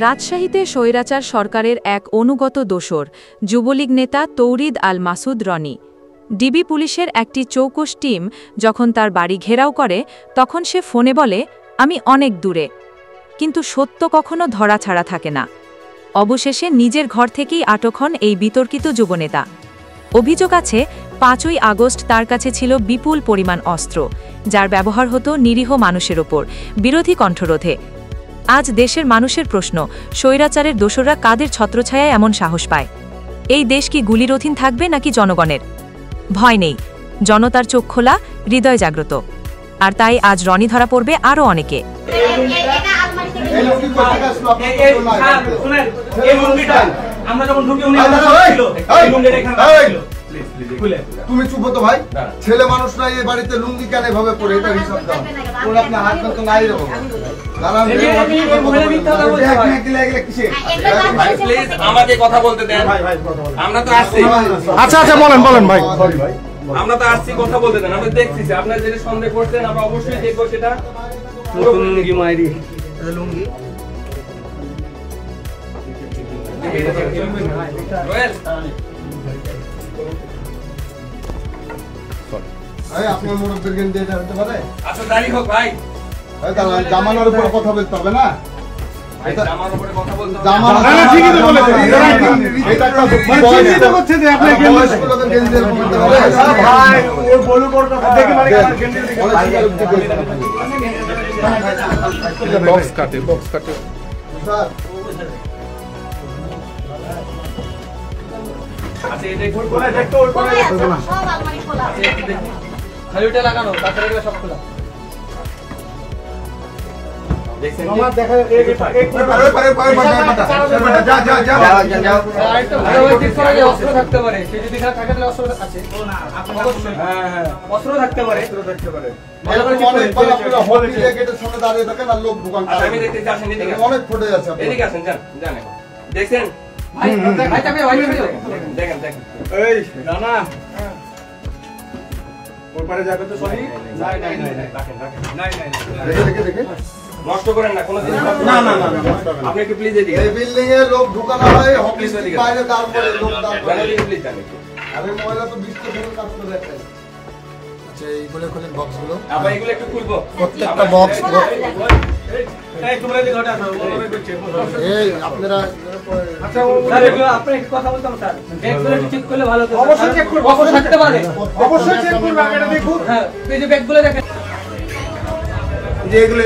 রাজশাহীতে স্বৈরাচার সরকারের এক অনুগত দোসর যুবলীগ নেতা তৌরিদ আল মাসুদ রনি। ডিবি পুলিশের একটি চৌকস টিম যখন তার বাড়ি ঘেরাও করে তখন সে ফোনে বলে, আমি অনেক দূরে। কিন্তু সত্য কখনো ধরাছাড়া থাকে না। অবশেষে নিজের ঘর থেকেই আটক হন এই বিতর্কিত যুবনেতা। অভিযোগ আছে ৫ই আগস্ট তার কাছে ছিল বিপুল পরিমাণ অস্ত্র, যার ব্যবহার হতো নিরীহ মানুষের ওপর বিরোধী কণ্ঠরোধে। আজ দেশের মানুষের প্রশ্ন, স্বৈরাচারের দোসররা কাদের ছত্রছায়ায় এমন সাহস পায়? এই দেশ কি গুলির অধীন থাকবে নাকি জনগণের? ভয় নেই, জনতার চোখ খোলা, হৃদয় জাগ্রত। আর তাই আজ রনি ধরা পড়বে আরও অনেকে। তুমি চুপ তো ভাই, ছেলে মানুষ নাই এই বাড়িতে লুঙ্গি কেন এভাবে পরে? এটা হিসাব দাও। কোন আপনি হাত তো নাই রে বাবা। দাঁড়ান, প্লিজ আমাকে কথা বলতে দেন। আমরা তো আসছি। আচ্ছা আচ্ছা বলেন বলেন ভাই। আমরা তো আসছি, কথা বলতে দেন। আমরা দেখছি আপনারা যেটা সন্দেহ করছেন আমরা অবশ্যই দেখব সেটা। লুঙ্গি মাইরি, লুঙ্গি রয়েল ভাই আপনার মুরব্বির গেন দিয়ে দিতে পারে? আচ্ছা দাঁড়ি হোক ভাই। ভাই তাহলে জামানোর উপর কথা বলতে হবে না? এটা জামার উপরে কথা বলতে হবে। জামানো না, ঠিকই তো বলেছেন। এটা একটা চিন্তা করছে যে আপনি গেন লোকের গেন দিয়ে বলতে পারে। ভাই ও বলু বড় কথা দেখে মানে আমার গেন দিয়ে বক্স কাটে স্যার। আচ্ছা এটা একটু খোলা, দেখো ওর করে সব আলমারি খোলা আছে। খালি ওটা লাগানো, তাছাড়া এগুলো সব খোলা। দেখছেন আমার দেখা এক অস্ত্র থাকতে পারে। সে যদি এখানে থাকে তাহলে অস্ত্র আছে। না অবশ্যই, হ্যাঁ অস্ত্র থাকতে পারে। আমি দেখতে যাচ্ছেন, এদিকে অনেক ফুটে আছে। এদিকে আসেন, যান যান। দেখছেন ভাই, ভাই আপনি ভাই দেখেন দেখেন। এই না ওর পারে যাবে তো সরি। নাই রাখেন নাই দেখে নষ্ট করেন না কোনো জিনিস। না আপনি একটু প্লিজ এদিকে। এই বিল্ডিং এ লোক ঢুকানো হয়, অফিস বাইরে তারপরে লোক তারপরে প্লিজ জানেন। আরে মহিলা তো 20 থেকে কাজ করে দেখেন। আচ্ছা এইগুলো খোলেন বক্সগুলো। আবার এগুলো একটু খুলবো প্রত্যেকটা বক্স। এই তোমরা এদিকে হটা দাও, ওভাবে করছে। এই আপনারা আচ্ছা স্যার একটু আপনি একটু কথা বলতাম স্যার। ব্যাগগুলো একটু চেক করলে ভালো হতো। অবশ্যই চেক করব, অবশ্যই থাকতে পারে। অবশ্যই চেক করব, এটা দেখুন। হ্যাঁ এই যে ব্যাগগুলো দেখেন, যে এগুলো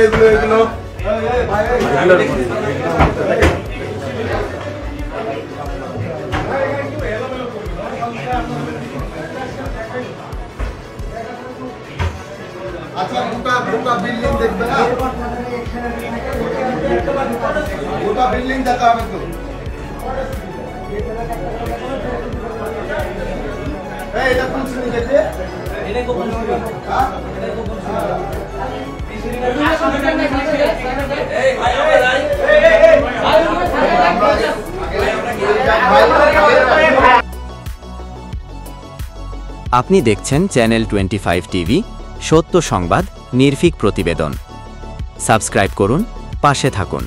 আচ্ছা গোটা বিল্ডিং দেখবে না? গোটা বিল্ডিং দেখা হবে তো। এই এটা কোন শ্রেণী দেখে? এটা কোন শ্রেণী? হ্যাঁ এই ভাই আপনি দেখছেন চ্যানেল 25 টিভি, সত্য সংবাদ, নির্ভীক প্রতিবেদন। সাবস্ক্রাইব করুন, পাশে থাকুন।